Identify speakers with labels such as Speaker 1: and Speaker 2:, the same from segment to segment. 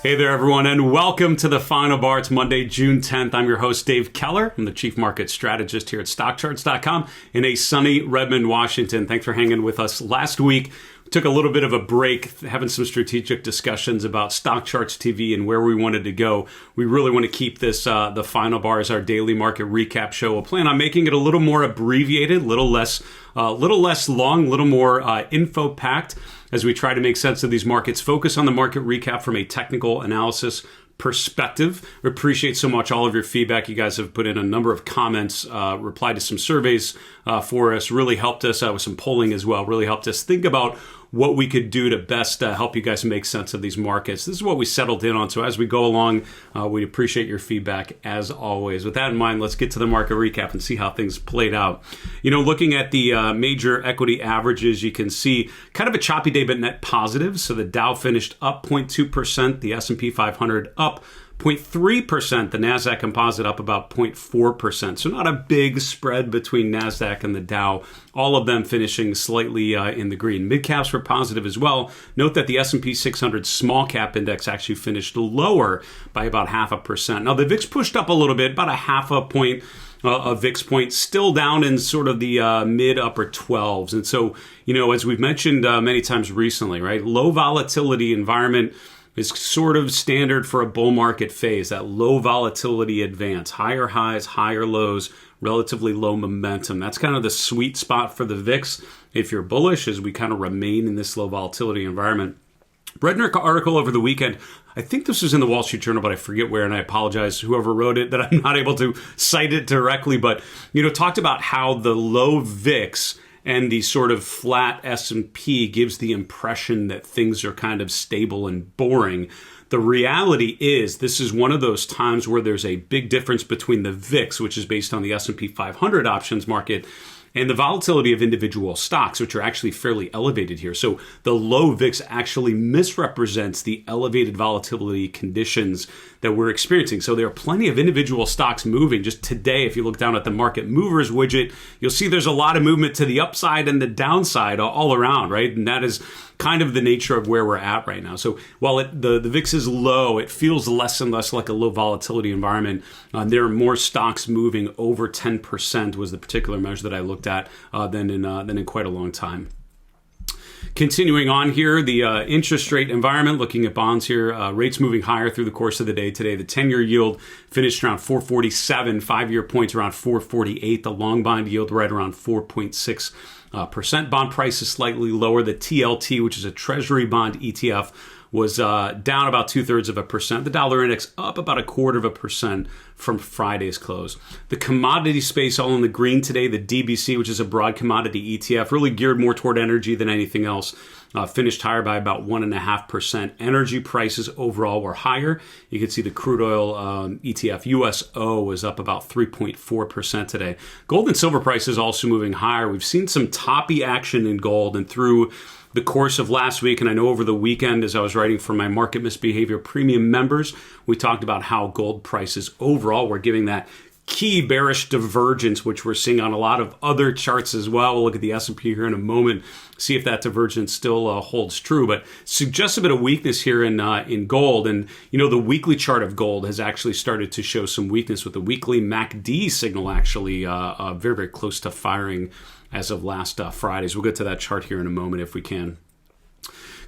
Speaker 1: Hey there, everyone, and welcome to the Final Bar. It's Monday, June 10th. I'm your host, Dave Keller. I'm the Chief Market Strategist here at Stockcharts.com in a sunny Redmond, Washington. Thanks for hanging with us. Last week, we took a little bit of a break, having some strategic discussions about Stockcharts TV and where we wanted to go. We really want to keep this, the Final Bar, as our daily market recap show. We'll plan on making it a little more abbreviated, a little less long, a little more info-packed, as we try to make sense of these markets, focus on the market recap from a technical analysis perspective. We appreciate so much all of your feedback. You guys have put in a number of comments, replied to some surveys for us, really helped us with some polling as well, really helped us think about what we could do to best help you guys make sense of these markets. This is what we settled in on. So as we go along, we appreciate your feedback as always. With that in mind, let's get to the market recap and see how things played out. You know, looking at the major equity averages, you can see kind of a choppy day, but net positive. So the Dow finished up 0.2%, the S&P 500 up 0.3%, the NASDAQ composite up about 0.4%. So not a big spread between NASDAQ and the Dow, all of them finishing slightly in the green. Mid-caps were positive as well. Note that the S&P 600 small cap index actually finished lower by about 0.5%. Now the VIX pushed up a little bit, about 0.5 point. A VIX point, still down in sort of the mid-upper 12s. And so, you know, as we've mentioned many times recently, right, low volatility environment is sort of standard for a bull market phase, that low volatility advance, higher highs, higher lows, relatively low momentum. That's kind of the sweet spot for the VIX if you're bullish, as we kind of remain in this low volatility environment. Read an article over the weekend. I think this was in the Wall Street Journal, but I forget where, and I apologize whoever wrote it that I'm not able to cite it directly, but you know, talked about how the low VIX and the sort of flat S&P gives the impression that things are kind of stable and boring. The reality is this is one of those times where there's a big difference between the VIX, which is based on the S&P 500 options market, and the volatility of individual stocks, which are actually fairly elevated here. So the low VIX actually misrepresents the elevated volatility conditions that we're experiencing. So there are plenty of individual stocks moving. Just today, if you look down at the market movers widget, you'll see there's a lot of movement to the upside and the downside all around, right? And that is kind of the nature of where we're at right now. So while the VIX is low, it feels less and less like a low volatility environment. There are more stocks moving over 10% was the particular measure that I looked at than in quite a long time. Continuing on here, the interest rate environment, looking at bonds here, rates moving higher through the course of the day today. The 10-year yield finished around 4.47, 5-year points around 4.48, the long bond yield right around 4.6%. Bond price is slightly lower. The TLT, which is a Treasury bond ETF, was down about 0.2%. The dollar index up about 0.25% from Friday's close. The commodity space all in the green today. The DBC, which is a broad commodity ETF, really geared more toward energy than anything else, finished higher by about 1.5%. Energy prices overall were higher. You can see the crude oil ETF USO was up about 3.4% today. Gold and silver prices also moving higher. We've seen some toppy action in gold, and through the course of last week, and I know over the weekend as I was writing for my Market Misbehavior Premium members, we talked about how gold prices overall were giving that key bearish divergence, which we're seeing on a lot of other charts as well. We'll look at the S&P here in a moment, see if that divergence still holds true, but suggests a bit of weakness here in gold. And you know, the weekly chart of gold has actually started to show some weakness, with the weekly MACD signal actually very, very close to firing as of last Fridays. We'll get to that chart here in a moment if we can.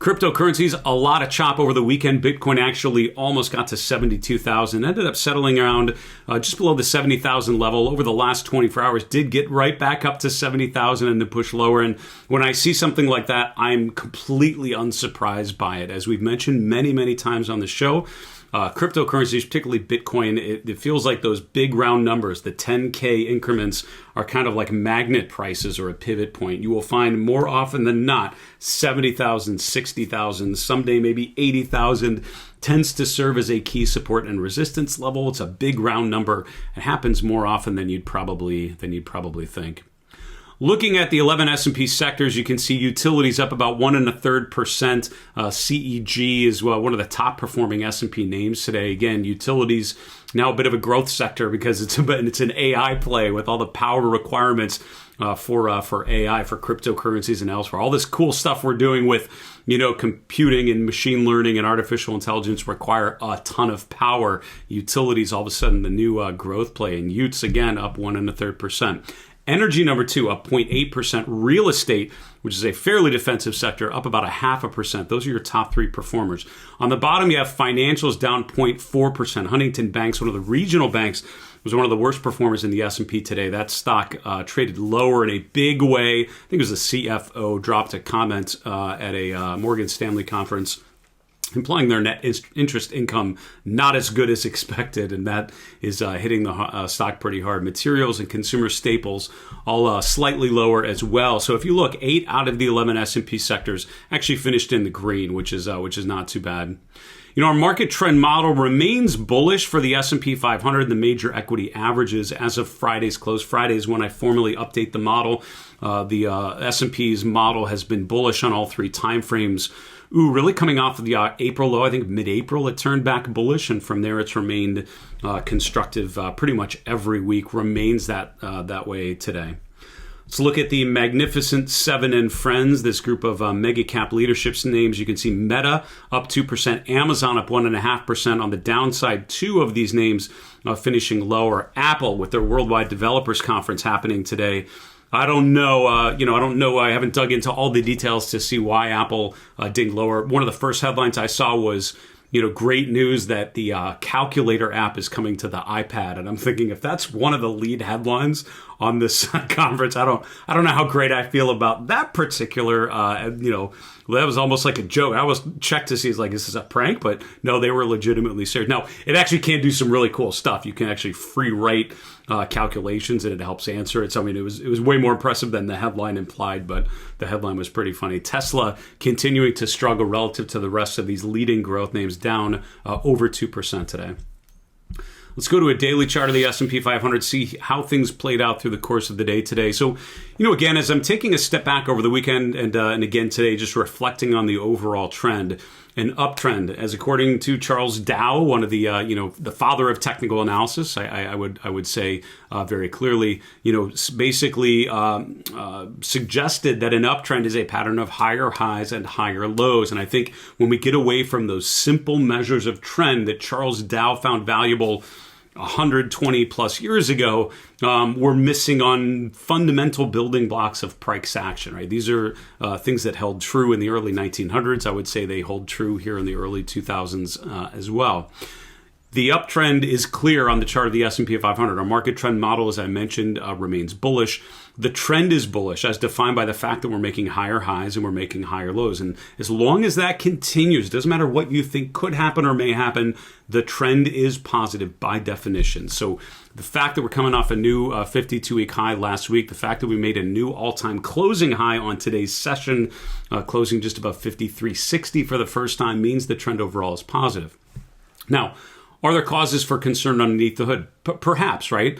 Speaker 1: Cryptocurrencies, a lot of chop over the weekend. Bitcoin actually almost got to 72,000, ended up settling around just below the 70,000 level. Over the last 24 hours, did get right back up to 70,000 and then push lower. And when I see something like that, I'm completely unsurprised by it. As we've mentioned many, many times on the show, cryptocurrencies, particularly Bitcoin, it feels like those big round numbers, the 10K increments, are kind of like magnet prices or a pivot point. You will find more often than not 70,000, 60,000, someday maybe 80,000 tends to serve as a key support and resistance level. It's a big round number. It happens more often than you'd probably think. Looking at the 11 S&P sectors, you can see utilities up about 1.33%. CEG is one of the top performing S&P names today. Again, utilities now a bit of a growth sector because it's an AI play with all the power requirements for AI, for cryptocurrencies and elsewhere. All this cool stuff we're doing with computing and machine learning and artificial intelligence require a ton of power. Utilities, all of a sudden, the new growth play. And Utes, again, up 1.33%. Energy, number 2, up 0.8%. Real estate, which is a fairly defensive sector, up about 0.5%. Those are your top 3 performers. On the bottom, you have financials down 0.4%. Huntington Banks, one of the regional banks, was one of the worst performers in the S&P today. That stock traded lower in a big way. I think it was the CFO dropped a comment at a Morgan Stanley conference implying their net interest income not as good as expected, and that is hitting the stock pretty hard. Materials and consumer staples all slightly lower as well. So if you look, 8 out of the 11 S&P sectors actually finished in the green, which is not too bad. Our market trend model remains bullish for the S&P 500, the major equity averages as of Friday's close. Friday is when I formally update the model. The S&P's model has been bullish on all 3 timeframes. Really coming off of the April low, I think mid-April it turned back bullish, and from there it's remained constructive pretty much every week, remains that way today. Let's look at the Magnificent Seven and Friends, this group of mega cap leadership's names. You can see Meta up 2%, Amazon up 1.5%. On the downside, 2 of these names finishing lower. Apple with their Worldwide Developers Conference happening today. I don't know. I haven't dug into all the details to see why Apple dinged lower. One of the first headlines I saw was, great news that the calculator app is coming to the iPad. And I'm thinking, if that's one of the lead headlines on this conference, I don't know how great I feel about that particular, that was almost like a joke. I was checked to see, is this a prank? But no, they were legitimately serious. Now, it actually can do some really cool stuff. You can actually free write calculations, and it helps answer it. So, it was way more impressive than the headline implied, but the headline was pretty funny. Tesla continuing to struggle relative to the rest of these leading growth names, down over 2% today. Let's go to a daily chart of the S&P 500, see how things played out through the course of the day today. So, again, as I'm taking a step back over the weekend and again today, just reflecting on the overall trend, an uptrend, as according to Charles Dow, one of the the father of technical analysis, I would say very clearly, basically suggested that an uptrend is a pattern of higher highs and higher lows. And I think when we get away from those simple measures of trend that Charles Dow found valuable 120 plus years ago, we're missing on fundamental building blocks of price action, right? These are things that held true in the early 1900s. I would say they hold true here in the early 2000s as well. The uptrend is clear on the chart of the S&P 500. Our market trend model, as I mentioned, remains bullish. The trend is bullish, as defined by the fact that we're making higher highs and we're making higher lows. And as long as that continues, doesn't matter what you think could happen or may happen, the trend is positive by definition. So the fact that we're coming off a new 52-week high last week, the fact that we made a new all-time closing high on today's session, closing just above 53.60 for the first time, means the trend overall is positive. Now, are there causes for concern underneath the hood? Perhaps, right?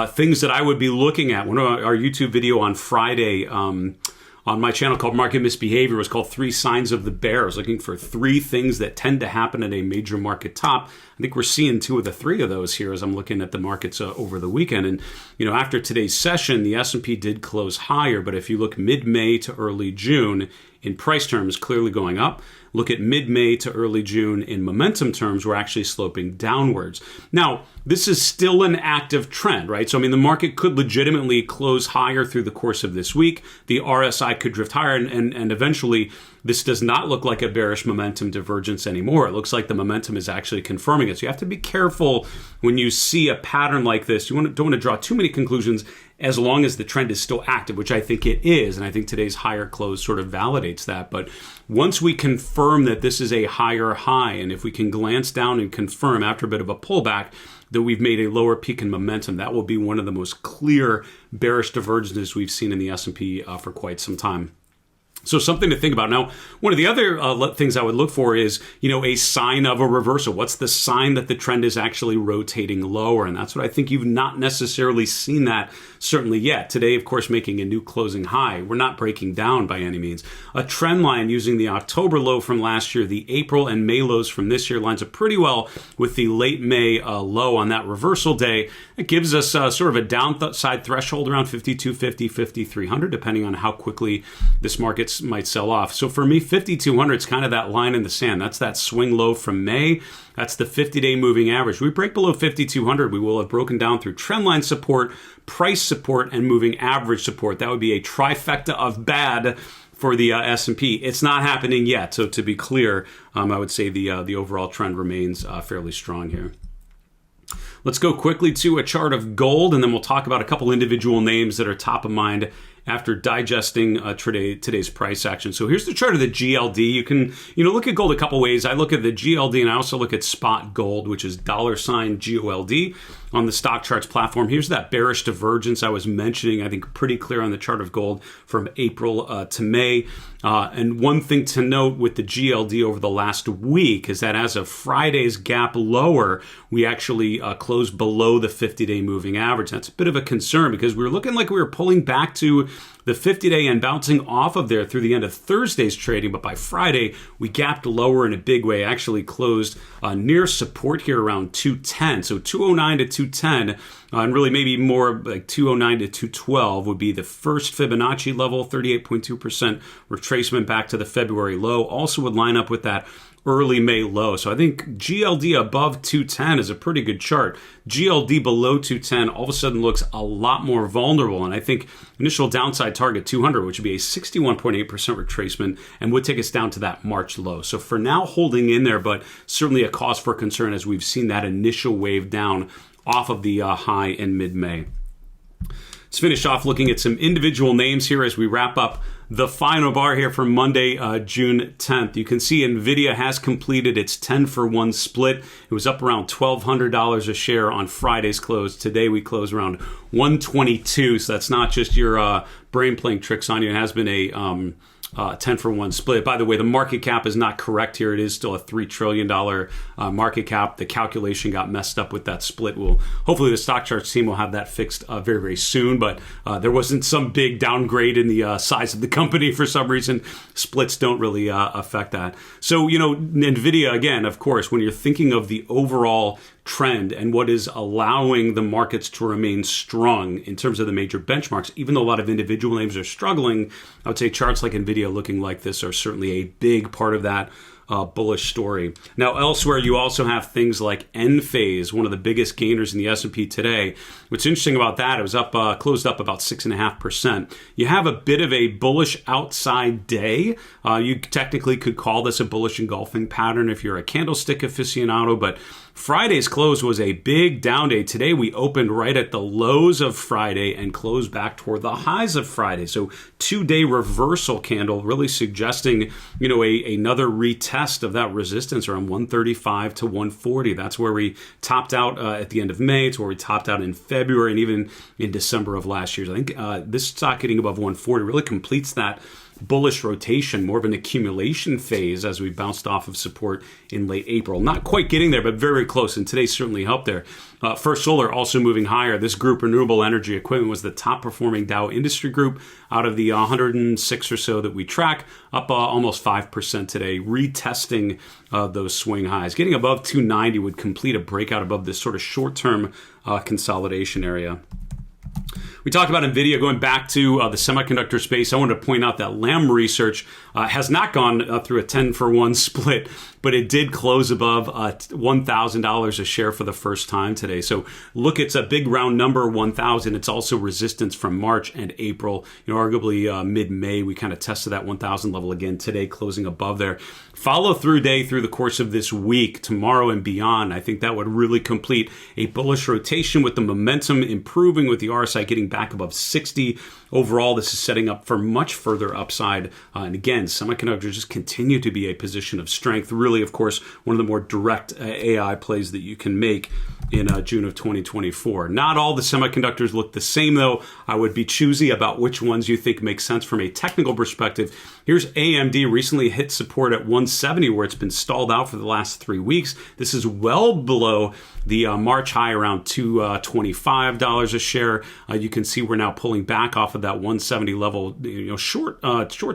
Speaker 1: Things that I would be looking at. One of our YouTube video on Friday on my channel called Market Misbehavior was called 3 Signs of the Bear. I was looking for 3 things that tend to happen at a major market top. I think we're seeing 2 of the 3 of those here as I'm looking at the markets over the weekend. And, after today's session, the S&P did close higher. But if you look mid-May to early June, in price terms, clearly going up. Look at mid-May to early June in momentum terms, we're actually sloping downwards. Now, this is still an active trend, right? So, the market could legitimately close higher through the course of this week. The RSI could drift higher, and eventually this does not look like a bearish momentum divergence anymore. It looks like the momentum is actually confirming it. So you have to be careful when you see a pattern like this. You don't want to draw too many conclusions as long as the trend is still active, which I think it is. And I think today's higher close sort of validates that. But once we confirm that this is a higher high, and if we can glance down and confirm after a bit of a pullback that we've made a lower peak in momentum, that will be one of the most clear bearish divergences we've seen in the S&P for quite some time. So something to think about. Now, one of the other things I would look for is, a sign of a reversal. What's the sign that the trend is actually rotating lower? And that's what I think you've not necessarily seen that certainly yet. Today, of course, making a new closing high. We're not breaking down by any means. A trend line using the October low from last year, the April and May lows from this year lines up pretty well with the late May low on that reversal day. It gives us sort of a downside threshold around 5250, 5300, depending on how quickly this market might sell off. So for me, 5200 is kind of that line in the sand. That's that swing low from May. That's the 50-day moving average. We break below 5200, we will have broken down through trendline support, price support, and moving average support. That would be a trifecta of bad for the S&P. It's not happening yet. So to be clear, I would say the overall trend remains fairly strong here. Let's go quickly to a chart of gold, and then we'll talk about a couple individual names that are top of mind after digesting today's price action. So here's the chart of the GLD. You can look at gold a couple ways. I look at the GLD and I also look at spot gold, which is $GOLD on the Stockcharts platform. Here's that bearish divergence I was mentioning, I think pretty clear on the chart of gold from April to May. And one thing to note with the GLD over the last week is that as of Friday's gap lower, we actually closed below the 50-day moving average. That's a bit of a concern because we were looking like we were pulling back to the 50-day and bouncing off of there through the end of Thursday's trading. But by Friday, we gapped lower in a big way, actually closed near support here around 210. So 209 to 210, and really maybe more like 209 to 212 would be the first Fibonacci level, 38.2% retracement back to the February low. Also would line up with that early May low. So I think GLD above 210 is a pretty good chart. GLD below 210 all of a sudden looks a lot more vulnerable. And I think initial downside target 200, which would be a 61.8% retracement and would take us down to that March low. So for now, holding in there, but certainly a cause for concern as we've seen that initial wave down off of the high in mid-May. Let's finish off looking at some individual names here as we wrap up the final bar here for Monday, June 10th. You can see NVIDIA has completed its 10-for-1 split. It was up around $1,200 a share on Friday's close. Today we close around $122. So that's not just your brain playing tricks on you. It has been a 10-for-1 split. By the way, the market cap is not correct here. It is still a $3 trillion market cap. The calculation got messed up with that split. Hopefully the Stockcharts team will have that fixed very, very soon, but there wasn't some big downgrade in the size of the company for some reason. Splits don't really affect that. So, NVIDIA, again, of course, when you're thinking of the overall trend and what is allowing the markets to remain strong in terms of the major benchmarks, even though a lot of individual names are struggling, I would say charts like NVIDIA looking like this are certainly a big part of that bullish story. Now, elsewhere, you also have things like Enphase, one of the biggest gainers in the S&P today. What's interesting about that, it was closed up about 6.5%. You have a bit of a bullish outside day. You technically could call this a bullish engulfing pattern if you're a candlestick aficionado, but Friday's close was a big down day. Today we opened right at the lows of Friday and closed back toward the highs of Friday. So 2-day reversal candle really suggesting, another retest of that resistance around 135 to 140. That's where we topped out at the end of May. It's where we topped out in February and even in December of last year. So I think this stock getting above 140 really completes that bullish rotation, more of an accumulation phase as we bounced off of support in late April. Not quite getting there, but very, very close, and today certainly helped there. First Solar also moving higher. This group, Renewable Energy Equipment, was the top performing Dow industry group out of the 106 or so that we track, up almost 5% today, retesting those swing highs. Getting above 290 would complete a breakout above this sort of short-term consolidation area. We talked about NVIDIA going back to the semiconductor space. I wanted to point out that Lam Research has not gone through a 10-for-1 split, but it did close above $1,000 a share for the first time today. So look, it's a big round number, 1,000. It's also resistance from March and April. Arguably mid-May, we kind of tested that 1,000 level again today, closing above there. Follow through day through the course of this week, tomorrow and beyond. I think that would really complete a bullish rotation with the momentum improving, with the RSI getting back above 60. Overall, this is setting up for much further upside. And again, semiconductors just continue to be a position of strength. Really, of course, one of the more direct AI plays that you can make in June of 2024. Not all the semiconductors look the same, though. I would be choosy about which ones you think make sense from a technical perspective. Here's AMD recently hit support at 170, where it's been stalled out for the last 3 weeks. This is well below the March high around $225 a share. You can see we're now pulling back off of that 170 level. Short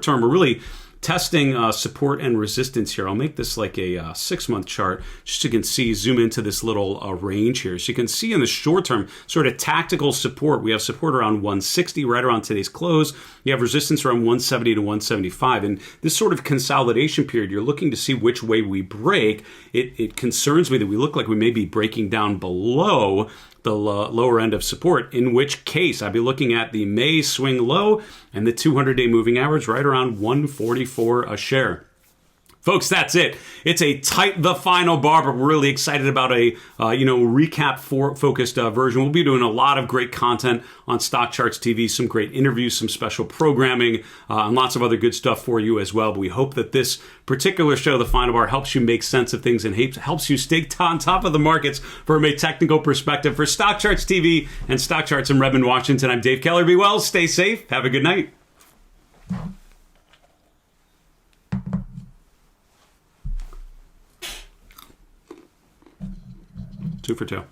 Speaker 1: term, we're really testing support and resistance here. I'll make this like a 6-month chart just so you can see, zoom into this little range here. So you can see in the short term, sort of tactical support. We have support around 160 right around today's close. You have resistance around 170 to 175. And this sort of consolidation period, you're looking to see which way we break. It concerns me that we look like we may be breaking down below the lower end of support, in which case I'd be looking at the May swing low and the 200-day moving average right around 144 a share. Folks, that's it. It's a tight the final bar, but we're really excited about a recap focused version. We'll be doing a lot of great content on Stockcharts TV, some great interviews, some special programming, and lots of other good stuff for you as well. But we hope that this particular show, The Final Bar, helps you make sense of things and helps you stay on top of the markets from a technical perspective. For Stockcharts TV and Stockcharts in Redmond, Washington, I'm Dave Keller. Be well, stay safe, have a good night. 2 for 2.